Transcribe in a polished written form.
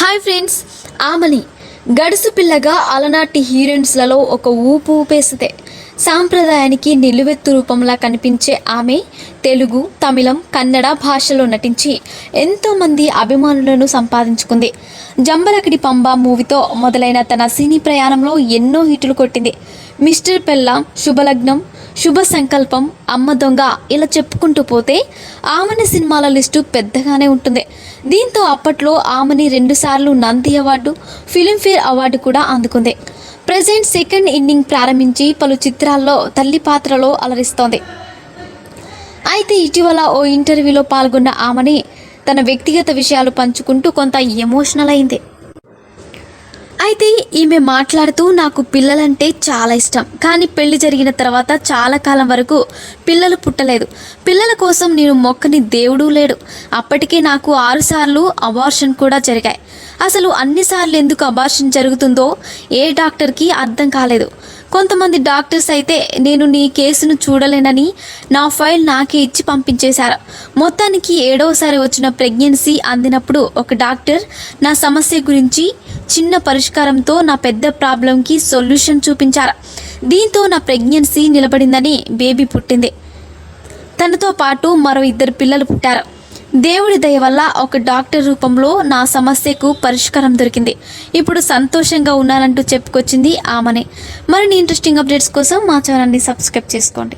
Hi friends, Amani గడుసు పిల్లగా అలనాటి హీరోయిన్స్లలో ఒక ఊపు ఊపేసితే సాంప్రదాయానికి నిలువెత్తు రూపంలా కనిపించే ఆమె తెలుగు, తమిళం, కన్నడ భాషలో నటించి ఎంతోమంది అభిమానులను సంపాదించుకుంది. జంబలకడి పంబ మూవీతో మొదలైన తన సినీ ప్రయాణంలో ఎన్నో హిట్లు కొట్టింది. మిస్టర్ పెళ్ళాం, శుభలగ్నం, శుభ సంకల్పం, అమ్మ దొంగ ఇలా చెప్పుకుంటూ పోతే ఆమెని సినిమాల లిస్టు పెద్దగానే ఉంటుంది. దీంతో అప్పట్లో ఆమెని 2 సార్లు నంది అవార్డు, ఫిలింఫేర్ అవార్డు కూడా అందుకుంది. ప్రెజెంట్ సెకండ్ ఇన్నింగ్ ప్రారంభించి పలు చిత్రాల్లో తల్లి పాత్రలో అలరిస్తోంది. అయితే ఇటీవల ఓ ఇంటర్వ్యూలో పాల్గొన్న ఆమెని తన వ్యక్తిగత విషయాలు పంచుకుంటూ కొంత ఎమోషనల్ అయింది. అయితే ఈమె మాట్లాడుతూ, నాకు పిల్లలంటే చాలా ఇష్టం, కానీ పెళ్లి జరిగిన తర్వాత చాలా కాలం వరకు పిల్లలు పుట్టలేదు. పిల్లల కోసం నేను మొక్కని దేవుడు లేడు. అప్పటికే నాకు 6 సార్లు అబార్షన్ కూడా జరిగాయి. అసలు అన్నిసార్లు ఎందుకు అబార్షన్ జరుగుతుందో ఏ డాక్టర్కి అర్థం కాలేదు. కొంతమంది డాక్టర్స్ అయితే నేను నీ కేసును చూడలేనని నా ఫైల్ నాకే ఇచ్చి పంపించేశారు. మొత్తానికి 7వసారి వచ్చిన ప్రెగ్నెన్సీ అందినప్పుడు ఒక డాక్టర్ నా సమస్య గురించి చిన్న పరిష్కారంతో నా పెద్ద ప్రాబ్లంకి సొల్యూషన్ చూపించారు. దీంతో నా ప్రెగ్నెన్సీ నిలబడిందని బేబీ పుట్టింది. తనతో పాటు మరో 2 పిల్లలు పుట్టారు. దేవుడి దయ వల్ల ఒక డాక్టర్ రూపంలో నా సమస్యకు పరిష్కారం దొరికింది. ఇప్పుడు సంతోషంగా ఉన్నానంటూ చెప్పుకొచ్చింది ఆమెనే. మరిన్ని ఇంట్రెస్టింగ్ అప్డేట్స్ కోసం మా ఛానల్ని సబ్స్క్రైబ్ చేసుకోండి.